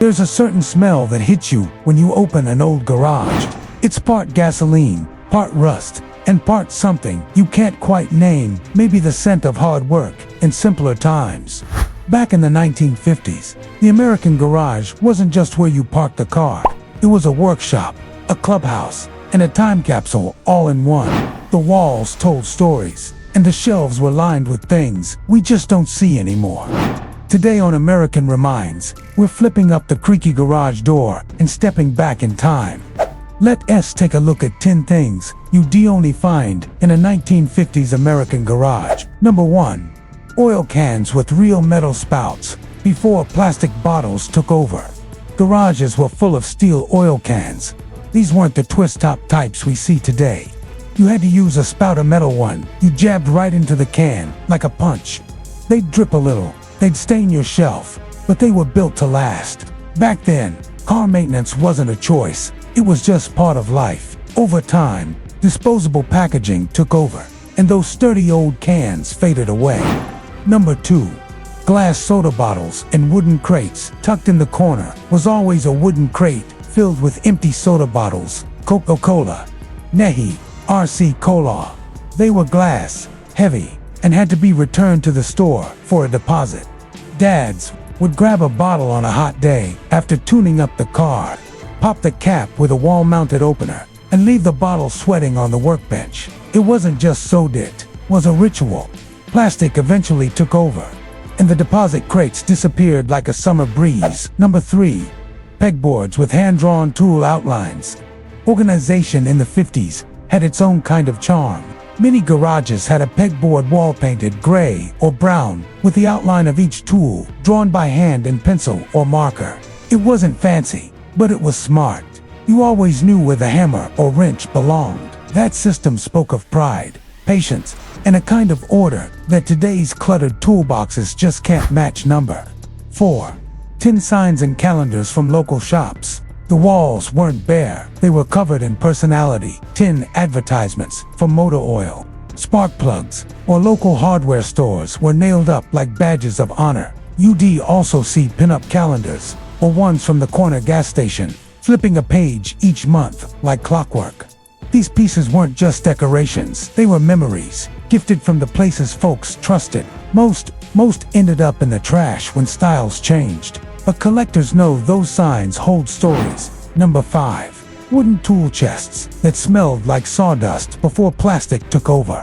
There's a certain smell that hits you when you open an old garage. It's part gasoline, part rust, and part something you can't quite name, maybe the scent of hard work in simpler times. Back in the 1950s, the American garage wasn't just where you parked a car. It was a workshop, a clubhouse, and a time capsule all in one. The walls told stories, and the shelves were lined with things we just don't see anymore. Today on American Reminds, we're flipping up the creaky garage door and stepping back in time. Let's take a look at 10 things you'd only find in a 1950s American garage. Number 1. Oil cans with real metal spouts. Before plastic bottles took over, garages were full of steel oil cans. These weren't the twist-top types we see today. You had to use a spout, a metal one. You jabbed right into the can, like a punch. They'd drip a little, they'd stain your shelf, but they were built to last. Back then, car maintenance wasn't a choice, it was just part of life. Over time, disposable packaging took over, and those sturdy old cans faded away. Number 2. Glass soda bottles and wooden crates. Tucked in the corner was always a wooden crate filled with empty soda bottles. Coca-Cola, Nehi, RC Cola. They were glass, heavy, and had to be returned to the store for a deposit. Dads would grab a bottle on a hot day after tuning up the car, pop the cap with a wall-mounted opener, and leave the bottle sweating on the workbench. It wasn't just soda, it was a ritual. Plastic eventually took over, and the deposit crates disappeared like a summer breeze. Number 3. Pegboards with hand-drawn tool outlines. Organization in the 50s had its own kind of charm. Many garages had a pegboard wall painted gray or brown with the outline of each tool drawn by hand in pencil or marker. It wasn't fancy, but it was smart. You always knew where the hammer or wrench belonged. That system spoke of pride, patience, and a kind of order that today's cluttered toolboxes just can't match. Number 4. Tin signs and calendars from local shops. The walls weren't bare, they were covered in personality. Tin advertisements for motor oil, spark plugs, or local hardware stores were nailed up like badges of honor. You'd also see pin-up calendars, or ones from the corner gas station, flipping a page each month like clockwork. These pieces weren't just decorations, they were memories, gifted from the places folks trusted. Most ended up in the trash when styles changed, but collectors know those signs hold stories. Number 5. Wooden tool chests that smelled like sawdust before plastic took over.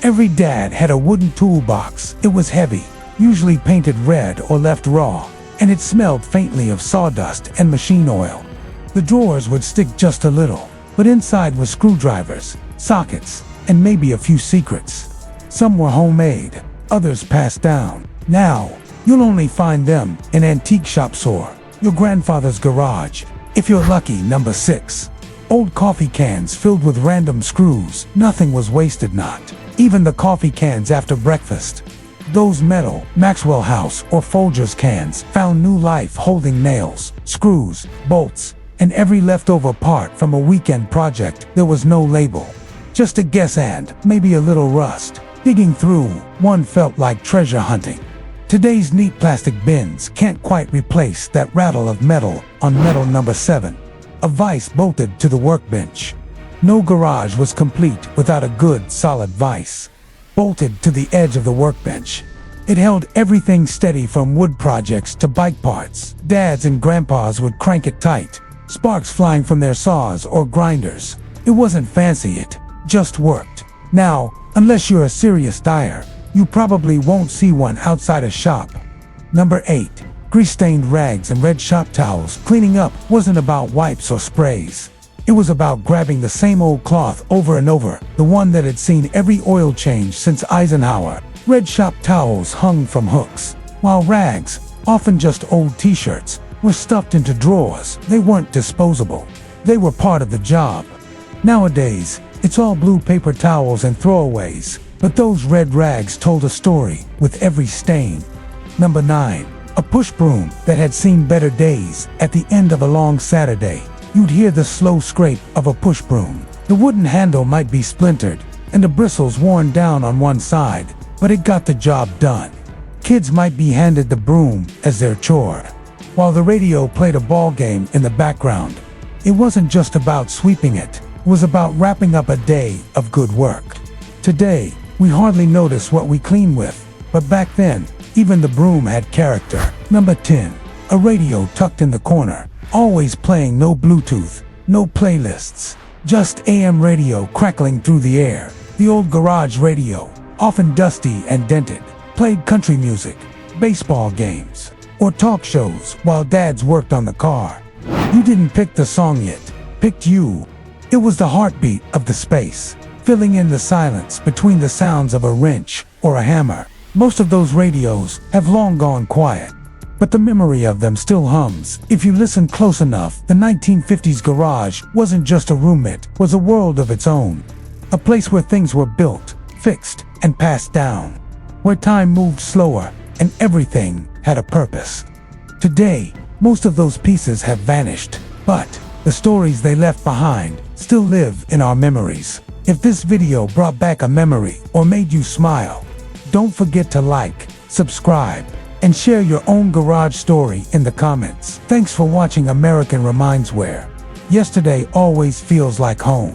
Every dad had a wooden toolbox. It was heavy, usually painted red or left raw, and it smelled faintly of sawdust and machine oil. The drawers would stick just a little, but inside were screwdrivers, sockets, and maybe a few secrets. Some were homemade, others passed down. Now, you'll only find them in antique shops or your grandfather's garage, if you're lucky. Number 6. Old coffee cans filled with random screws. Nothing was wasted, not even the coffee cans after breakfast. Those metal Maxwell House or Folgers cans found new life, holding nails, screws, bolts, and every leftover part from a weekend project. There was no label, just a guess and maybe a little rust. Digging through one felt like treasure hunting. Today's neat plastic bins can't quite replace that rattle of metal on metal. Number 7. A vise bolted to the workbench. No garage was complete without a good, solid vise bolted to the edge of the workbench. It held everything steady from wood projects to bike parts. Dads and grandpas would crank it tight, sparks flying from their saws or grinders. It wasn't fancy, it just worked. Now, unless you're a serious dyer, you probably won't see one outside a shop. Number 8. Grease-stained rags and red shop towels. Cleaning up wasn't about wipes or sprays. It was about grabbing the same old cloth over and over, the one that had seen every oil change since Eisenhower. Red shop towels hung from hooks, while rags, often just old t-shirts, were stuffed into drawers. They weren't disposable. They were part of the job. Nowadays, it's all blue paper towels and throwaways. But those red rags told a story with every stain. Number 9. A push broom that had seen better days. At the end of a long Saturday, you'd hear the slow scrape of a push broom. The wooden handle might be splintered and the bristles worn down on one side, but it got the job done. Kids might be handed the broom as their chore. while the radio played a ball game in the background. It wasn't just about sweeping it was about wrapping up a day of good work. Today, we hardly notice what we clean with, but back then, even the broom had character. Number 10. A radio tucked in the corner, always playing, no Bluetooth, no playlists, just AM radio crackling through the air. The old garage radio, often dusty and dented, played country music, baseball games, or talk shows while dads worked on the car. You didn't pick the song, it picked you. It was the heartbeat of the space, filling in the silence between the sounds of a wrench or a hammer. Most of those radios have long gone quiet, but the memory of them still hums. If you listen close enough, the 1950s garage wasn't just a room, it was a world of its own. A place where things were built, fixed, and passed down. Where time moved slower and everything had a purpose. Today, most of those pieces have vanished, but the stories they left behind still live in our memories. If this video brought back a memory or made you smile, don't forget to like, subscribe, and share your own garage story in the comments. Thanks for watching American Reminds, where yesterday always feels like home.